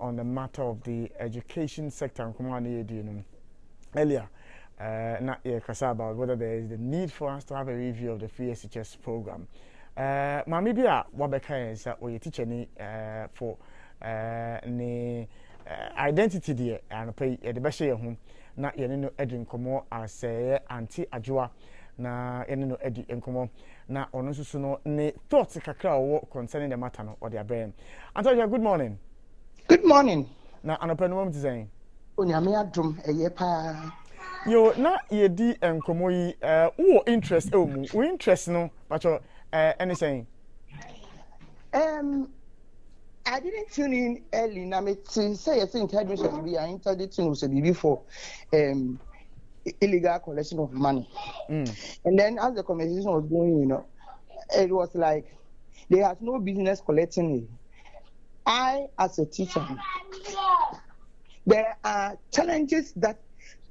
on the matter of the education sector. Earlier, not about whether there is the need for us to have a review of the free SHS program. Maybe Wabeka is or teacher for identity there and pay the best year home. Not yet Edwin Como as Auntie Ajua. Na eno edi enkomo na ono susu no ne thoughts kakra wo concerning the matter no or their brain. Antonia, good morning. Good morning. Na anopa no mum saying onyame adom eye pa yo na ye di enkomo yi wo interest mu wo interest no but anything I didn't tune in early na me say you think intelligence be I entered to know say before illegal collection of money. And then as the conversation was going, it was like they had no business collecting it. I, as a teacher, there are challenges that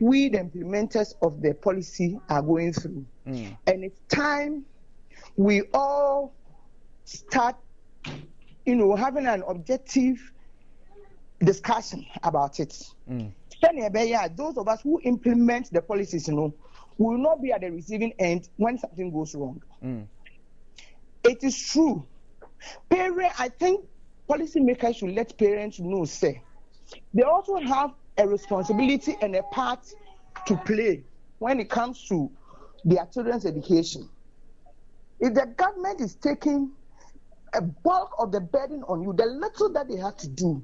we, the implementers of the policy, are going through. And it's time we all start, having an objective discussion about it. Those of us who implement the policies, will not be at the receiving end when something goes wrong. It is true. I think policymakers should let parents know, say, they also have a responsibility and a part to play when it comes to their children's education. If the government is taking a bulk of the burden on you, the little that they have to do,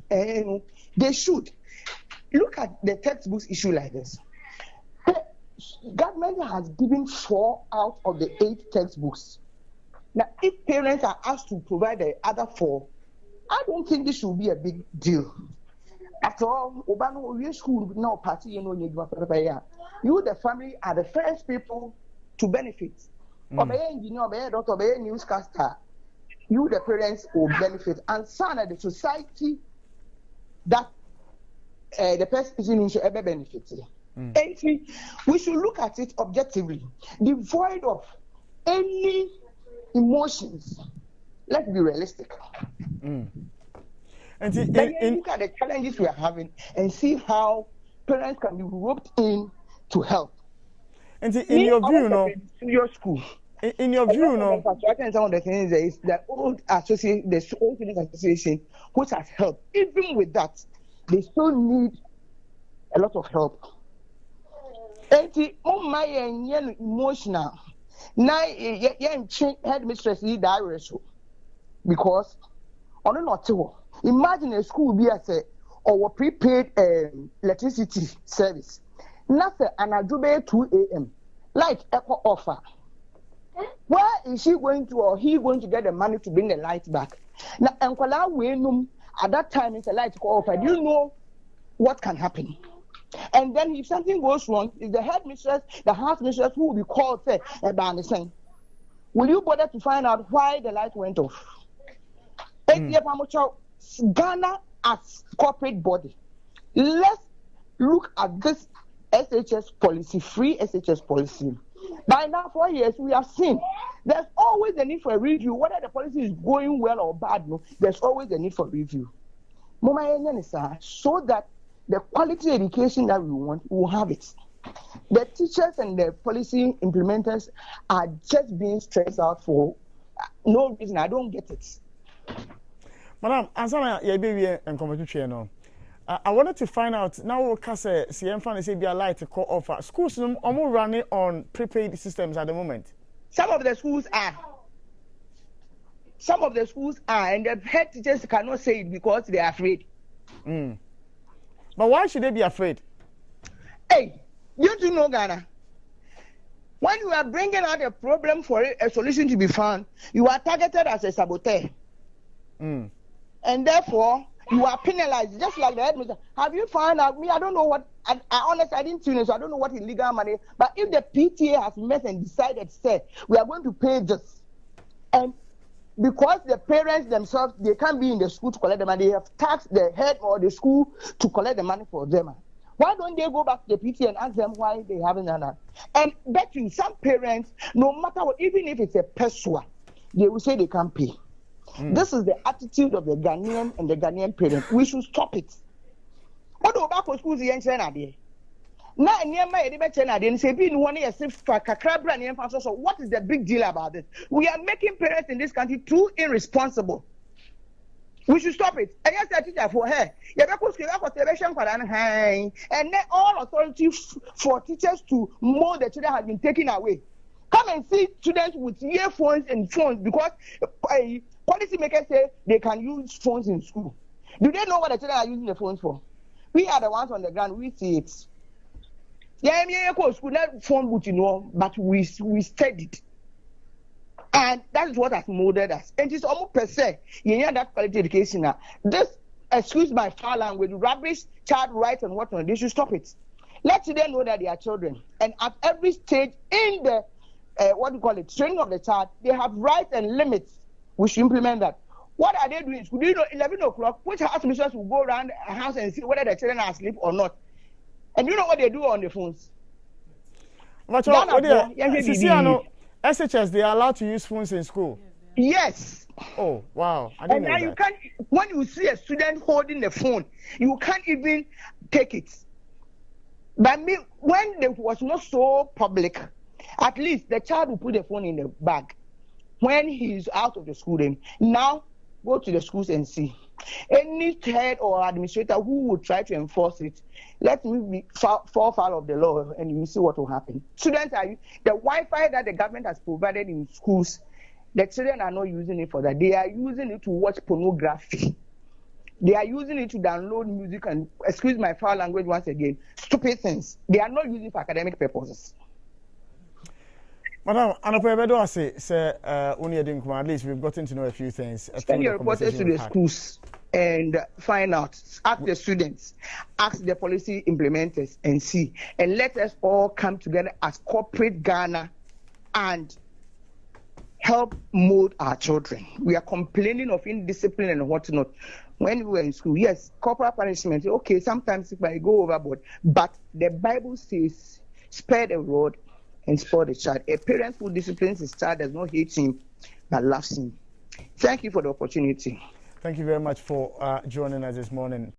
they should. Look at the textbooks issue like this. The government has given 4 out of the 8 textbooks. Now, if parents are asked to provide the other 4, I don't think this should be a big deal. After all, school now party, you, the family, are the first people to benefit. Obey engineer, obey doctor, obey newscaster. You, the parents, will benefit, and son of the society that the person should ever benefit. And we should look at it objectively, devoid of any emotions. Let's be realistic. And look at the challenges we are having and see how parents can be roped in to help. And in your view, your school. In your view, some of the things is the old association, the old student association, which has helped. Even with that, they still need a lot of help. My emotional. Now, headmistress need that because on not imagine a school be as a or prepaid electricity service. Nothing an ajobe 2 a.m. like echo offer. Where is she going to or he going to get the money to bring the light back? Now, at that time, it's a light offer. Do you know what can happen? And then if something goes wrong, is the headmistress, the house mistress who will be called, say, will you bother to find out why the light went off? Ghana as corporate body, let's look at this SHS policy, free SHS policy. By now, 4 years, we have seen there's always a need for a review. Whether the policy is going well or bad, there's always a need for review. So that the quality education that we want, we will have it. The teachers and the policy implementers are just being stressed out for no reason. I don't get it. Madam, I wanted to find out now. CM fan say be a light to call offer. Schools are running on prepaid systems at the moment. Some of the schools are. And the head teachers cannot say it because they are afraid. But why should they be afraid? Hey, you do know Ghana. When you are bringing out a problem for a solution to be found, you are targeted as a saboteur. And therefore, you are penalized, just like the headmaster. Have you found out? I don't know what, I honestly, I didn't tune in, so I don't know what illegal money. But if the PTA has met and decided, say, we are going to pay this, and because the parents themselves, they can't be in the school to collect the money, they have taxed the head or the school to collect the money for them. Why don't they go back to the PTA and ask them why they haven't done that? And bet you, some parents, no matter what, even if it's a peswa, they will say they can't pay. This is the attitude of the Ghanaian and the Ghanaian parents. We should stop it. What do back schools in China? Now, near my China, they say, what is the big deal about this? We are making parents in this country too irresponsible. We should stop it. And yes, teacher for her. And then all authority for teachers to mold the children has been taken away. Come and see students with earphones and phones because policymakers say they can use phones in school. Do they know what the children are using the phones for? We are the ones on the ground. We see it. Yeah, school not phone booth, but we studied. And that is what has molded us. And it's almost per se. You hear that quality education now. This, excuse my foul language, rubbish, child rights and whatnot, they should stop it. Let them know that they are children. And at every stage in the, training of the child, they have rights and limits. We should implement that. What are they doing? School? Do you know 11 o'clock, which house ministers will go around a house and see whether the children are asleep or not? And you know what they do on the phones? SHS, they are allowed to use phones in school? Yes. Oh, wow. I didn't know that. You can't, when you see a student holding the phone, you can't even take it. But when it was not so public, at least the child will put the phone in the bag. When he's out of the school, then now go to the schools and see. Any head or administrator who would try to enforce it, let me fall foul of the law and you see what will happen. Students are the Wi-Fi that the government has provided in schools, the children are not using it for that. They are using it to watch pornography. They are using it to download music and, excuse my foul language once again, stupid things. They are not using it for academic purposes. Madam, I say, at least we've gotten to know a few things. Send your reporters to the schools and find out. Ask the students, ask the policy implementers and see. And let us all come together as corporate Ghana and help mold our children. We are complaining of indiscipline and whatnot. When we were in school, yes, corporal punishment, okay, sometimes it might go overboard. But the Bible says, spare the rod and spoil the child. A parent who disciplines his child does not hate him, but loves him. Thank you for the opportunity. Thank you very much for joining us this morning.